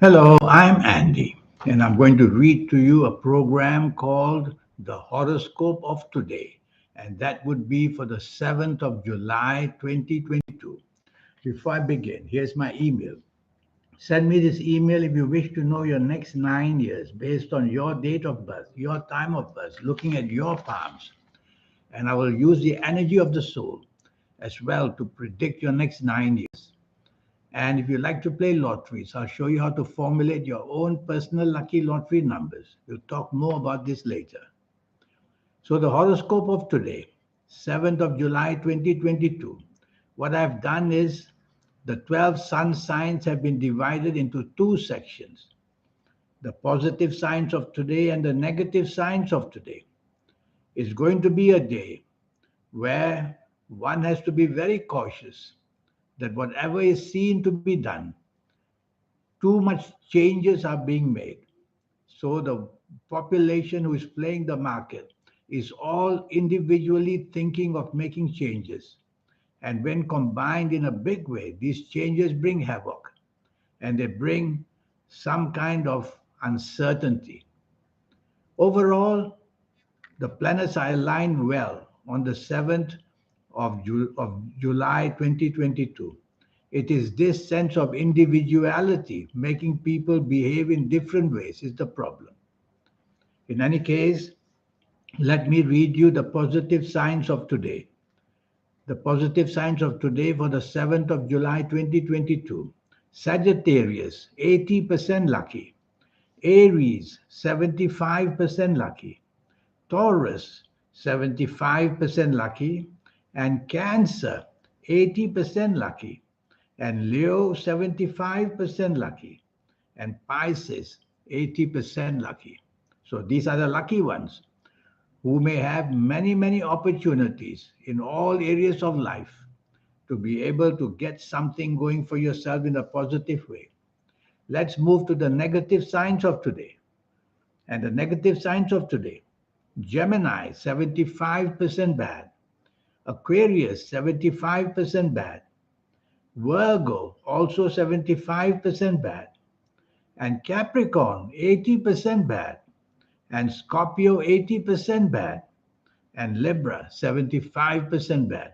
Hello, I'm Andy, and I'm going to read to you a program called The Horoscope of Today, and that would be for the 7th of July 2022. Before I begin, here's my email. Send me this email if you wish to know your next 9 years based on your date of birth, your time of birth, looking at your palms, and I will use the energy of the soul as well to predict your next 9 years. And if you like to play lotteries, I'll show you how to formulate your own personal lucky lottery numbers. We'll talk more about this later. So, the horoscope of today, 7th of July 2022. What I've done is the 12 sun signs have been divided into two sections: the positive signs of today and the negative signs of today. It's going to be a day where one has to be very cautious that whatever is seen to be done, too much changes are being made. So the population who is playing the market is all individually thinking of making changes. And when combined in a big way, these changes bring havoc and they bring some kind of uncertainty. Overall, the planets are aligned well on the 7th of July 2022. It is this sense of individuality making people behave in different ways is the problem. In any case, let me read you the positive signs of today. The positive signs of today for the 7th of July 2022. Sagittarius, 80% lucky. Aries, 75% lucky. Taurus, 75% lucky. And Cancer, 80% lucky. And Leo, 75% lucky. And Pisces, 80% lucky. So these are the lucky ones who may have many, many opportunities in all areas of life to be able to get something going for yourself in a positive way. Let's move to the negative signs of today. And the negative signs of today: Gemini, 75% bad. Aquarius, 75% bad. Virgo, also 75% bad. And Capricorn, 80% bad. And Scorpio, 80% bad. And Libra, 75% bad.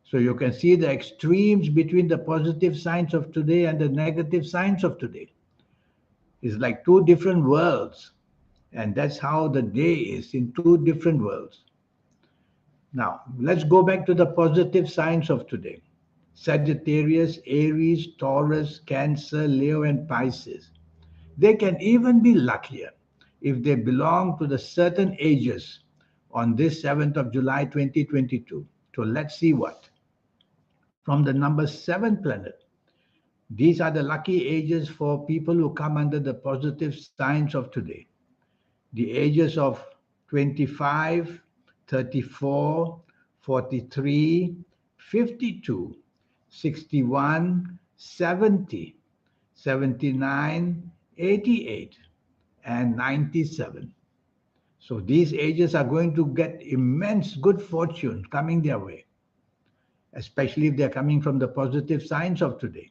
So you can see the extremes between the positive signs of today and the negative signs of today. It's like two different worlds. And that's how the day is, in two different worlds. Now, let's go back to the positive signs of today: Sagittarius, Aries, Taurus, Cancer, Leo, and Pisces. They can even be luckier if they belong to the certain ages on this 7th of July 2022. So let's see what. From the number 7 planet, these are the lucky ages for people who come under the positive signs of today. The ages of 25, 34, 43, 52, 61, 70, 79, 88, and 97. So these ages are going to get immense good fortune coming their way, especially if they're coming from the positive signs of today.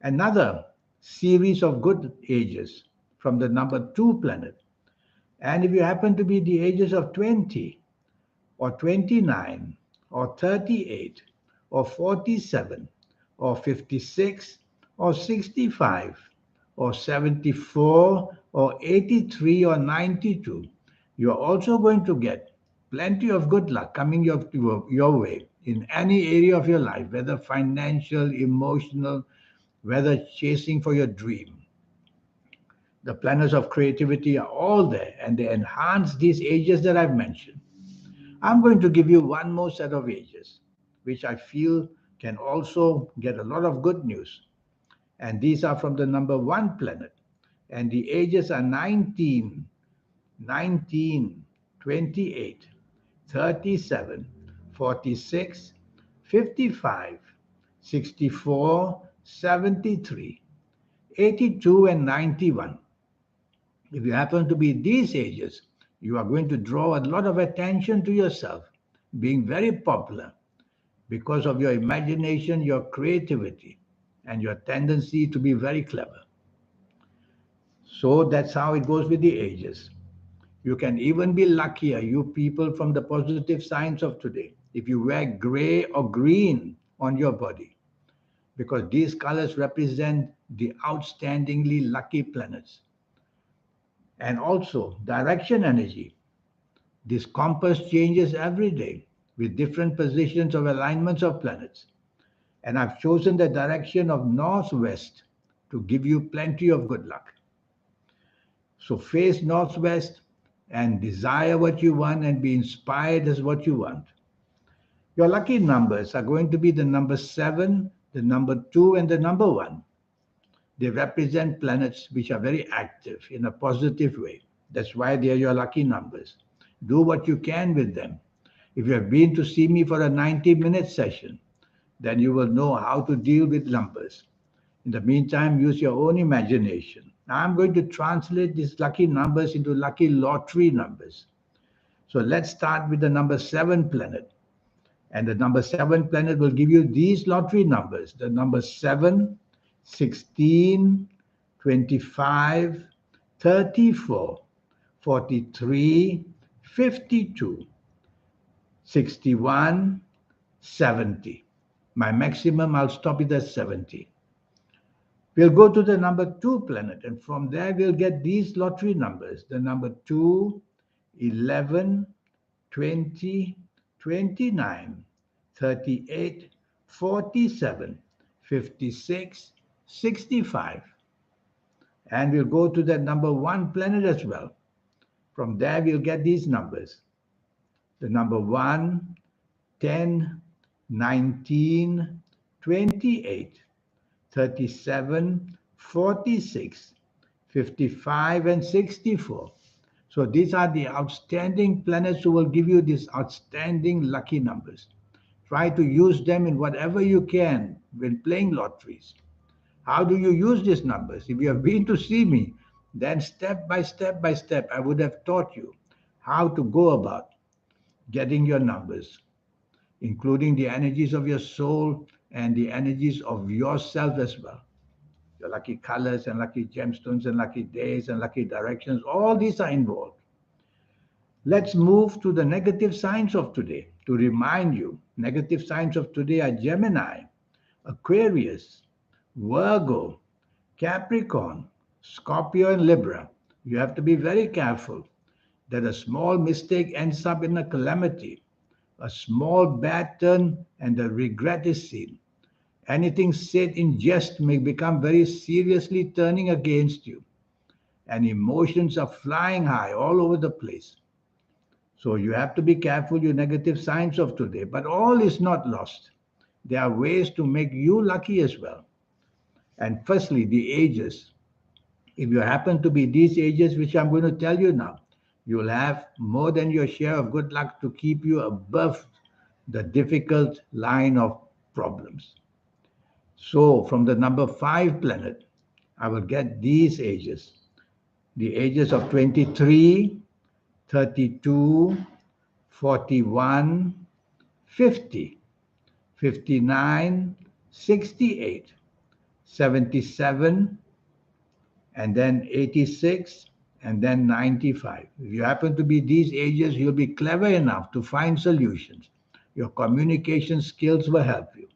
Another series of good ages from the number 2 planet. And if you happen to be the ages of 20 or 29 or 38 or 47 or 56 or 65 or 74 or 83 or 92, you are also going to get plenty of good luck coming your way in any area of your life, whether financial, emotional, whether chasing for your dream. The planets of creativity are all there and they enhance these ages that I've mentioned. I'm going to give you one more set of ages, which I feel can also get a lot of good news. And these are from the number 1 planet. And the ages are 19, 19, 28, 37, 46, 55, 64, 73, 82, and 91. If you happen to be these ages, you are going to draw a lot of attention to yourself, being very popular because of your imagination, your creativity, and your tendency to be very clever. So that's how it goes with the ages. You can even be luckier, you people from the positive signs of today, if you wear gray or green on your body, because these colors represent the outstandingly lucky planets. And also, direction energy. This compass changes every day with different positions of alignments of planets. And I've chosen the direction of northwest to give you plenty of good luck. So face northwest and desire what you want and be inspired as what you want. Your lucky numbers are going to be the number 7, the number 2, and the number 1. They represent planets which are very active in a positive way. That's why they are your lucky numbers. Do what you can with them. If you have been to see me for a 90-minute session, then you will know how to deal with numbers. In the meantime, use your own imagination. Now I'm going to translate these lucky numbers into lucky lottery numbers. So let's start with the number 7 planet. And the number 7 planet will give you these lottery numbers: the number 7, 16, 25, 34, 43, 52, 61, 70. My maximum, I'll stop it at 70. We'll go to the number 2 planet, and from there we'll get these lottery numbers: the number 2, 11, 20, 29, 38, 47, 56, 65. And we'll go to the number 1 planet as well. From there we'll get these numbers: the number 1, 10, 19, 28, 37, 46, 55, and 64. So these are the outstanding planets who will give you these outstanding lucky numbers. Try to use them in whatever you can when playing lotteries. How do you use these numbers? If you have been to see me, then step by step, I would have taught you how to go about getting your numbers, including the energies of your soul and the energies of yourself as well. Your lucky colors and lucky gemstones and lucky days and lucky directions, all these are involved. Let's move to the negative signs of today. To remind you, negative signs of today are Gemini, Aquarius, Virgo, Capricorn, Scorpio, and Libra. You have to be very careful that a small mistake ends up in a calamity. A small bad turn and the regret is seen. Anything said in jest may become very seriously turning against you, and emotions are flying high all over the place. So you have to be careful, your negative signs of today. But all is not lost. There are ways to make you lucky as well. And firstly, the ages. If you happen to be these ages, which I'm going to tell you now, you'll have more than your share of good luck to keep you above the difficult line of problems. So from the number 5 planet, I will get these ages: the ages of 23, 32, 41, 50, 59, 68, 77, and then 86, and then 95. If you happen to be these ages, you'll be clever enough to find solutions. Your communication skills will help you.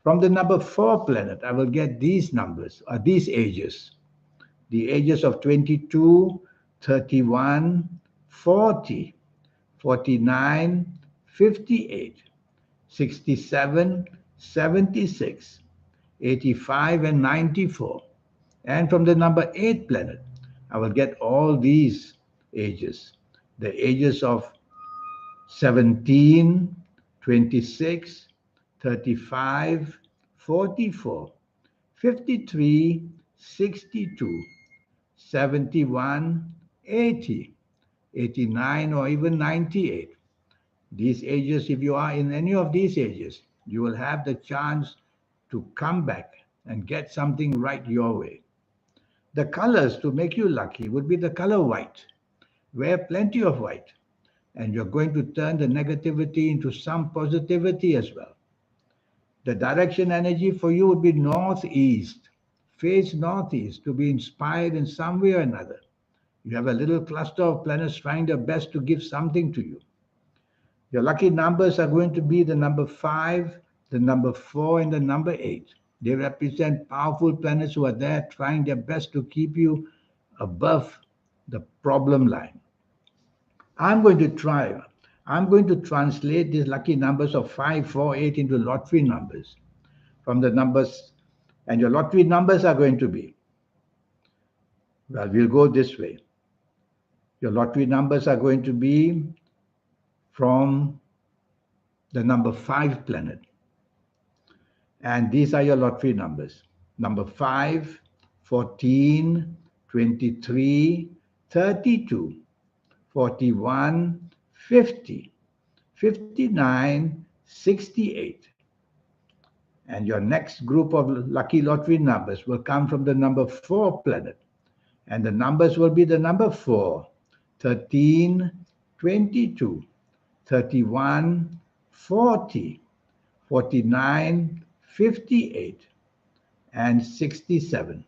From the number 4 planet, I will get these numbers, or these ages: the ages of 22, 31, 40, 49, 58, 67, 76, 85, and 94. And from the number 8 planet, I will get all these ages: the ages of 17, 26, 35, 44, 53, 62, 71, 80, 89, or even 98. These ages, if you are in any of these ages, you will have the chance to come back and get something right your way. The colors to make you lucky would be the color white. Wear plenty of white, and you're going to turn the negativity into some positivity as well. The direction energy for you would be northeast, face northeast to be inspired in some way or another. You have a little cluster of planets trying their best to give something to you. Your lucky numbers are going to be the number 5, the number 4, and the number 8. They represent powerful planets who are there trying their best to keep you above the problem line. I'm going to try. I'm going to translate these lucky numbers of 5, 4, 8 into lottery numbers from the numbers. And your lottery numbers are going to be, well, we'll go this way. Your lottery numbers are going to be from the number 5 planet. And these are your lottery numbers. Number 5, 14, 23, 32, 41, 50, 59, 68. And your next group of lucky lottery numbers will come from the number 4 planet. And the numbers will be the number 4, 13, 22, 31, 40, 49, 58, and 67.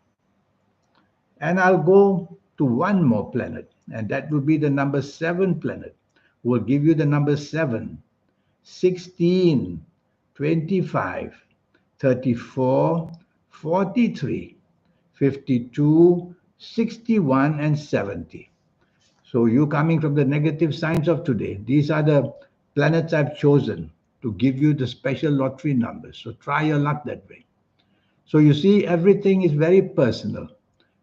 And I'll go to one more planet, and that will be the number 7 planet, who will give you the number 7, 16, 25, 34, 43, 52, 61, and 70. So you coming from the negative signs of today, these are the planets I've chosen to give you the special lottery numbers. So try your luck that way. So you see, everything is very personal.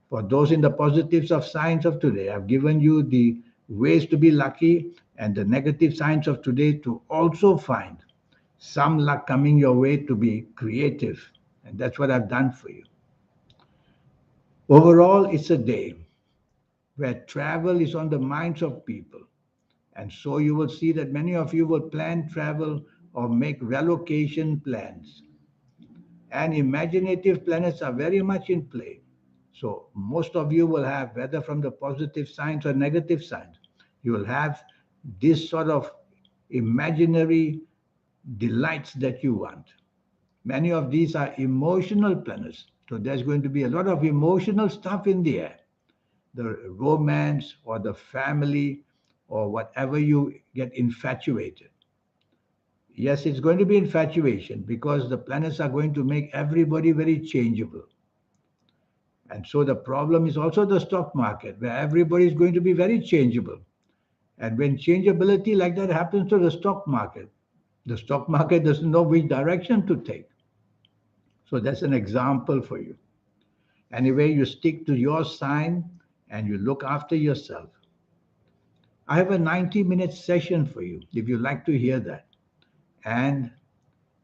For those in the positives of signs of today, I've given you the ways to be lucky and the negative signs of today to also find some luck coming your way to be creative. And that's what I've done for you. Overall, it's a day where travel is on the minds of people. And so you will see that many of you will plan travel or make relocation plans. And imaginative planets are very much in play. So most of you will have, whether from the positive signs or negative signs, you will have this sort of imaginary delights that you want. Many of these are emotional planets. So there's going to be a lot of emotional stuff in the air. The romance or the family or whatever you get infatuated. Yes, it's going to be infatuation because the planets are going to make everybody very changeable. And so the problem is also the stock market, where everybody is going to be very changeable. And when changeability like that happens to the stock market doesn't know which direction to take. So that's an example for you. Anyway, you stick to your sign and you look after yourself. I have a 90-minute session for you if you like to hear that. And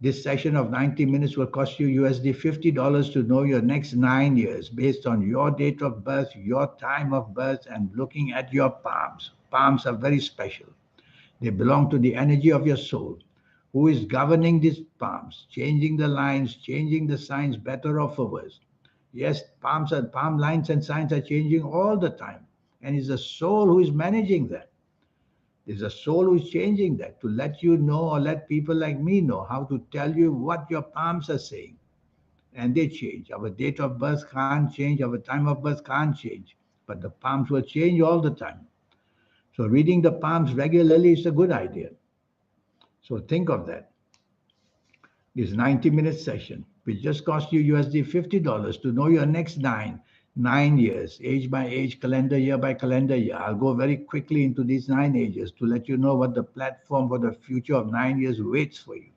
this session of 90 minutes will cost you USD $50 to know your next 9 years based on your date of birth, your time of birth, and looking at your palms. Palms are very special. They belong to the energy of your soul. Who is governing these palms, changing the lines, changing the signs, better or for worse? Yes, palm lines and signs are changing all the time. And it's the soul who is managing that. There's a soul who is changing that to let you know or let people like me know how to tell you what your palms are saying. And they change. Our date of birth can't change. Our time of birth can't change. But the palms will change all the time. So reading the palms regularly is a good idea. So think of that. This 90-minute session, which just cost you USD $50 to know your next 9 years, age by age, calendar year by calendar year. I'll go very quickly into these 9 ages to let you know what the platform for the future of 9 years waits for you.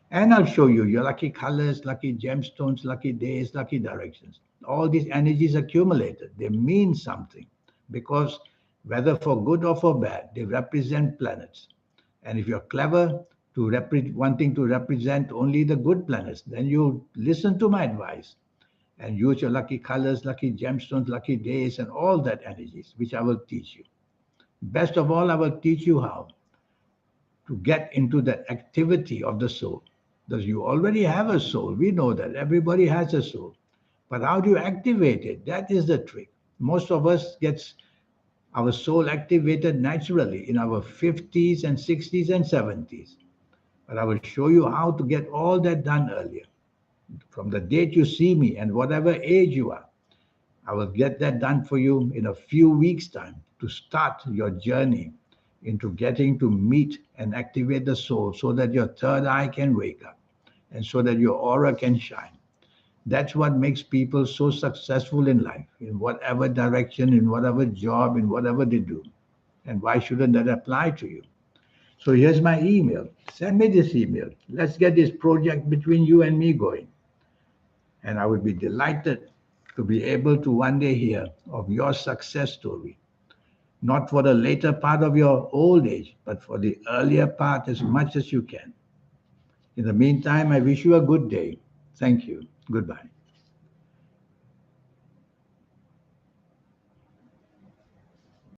And I'll show you your lucky colors, lucky gemstones, lucky days, lucky directions. All these energies accumulated, they mean something because whether for good or for bad, they represent planets. And if you're clever wanting to represent only the good planets, then you listen to my advice and use your lucky colors, lucky gemstones, lucky days, and all that energies, which I will teach you. Best of all, I will teach you how to get into that activity of the soul. Because you already have a soul. We know that. Everybody has a soul. But how do you activate it? That is the trick. Most of us gets our soul activated naturally in our 50s and 60s and 70s. But I will show you how to get all that done earlier. from the date you see me and whatever age you are. I will get that done for you in a few weeks' time to start your journey into getting to meet and activate the soul so that your third eye can wake up and so that your aura can shine. That's what makes people so successful in life, in whatever direction, in whatever job, in whatever they do. And why shouldn't that apply to you? So here's my email. Send me this email. Let's get this project between you and me going. And I would be delighted to be able to one day hear of your success story, not for the later part of your old age, but for the earlier part as much as you can. In the meantime, I wish you a good day. Thank you. Goodbye.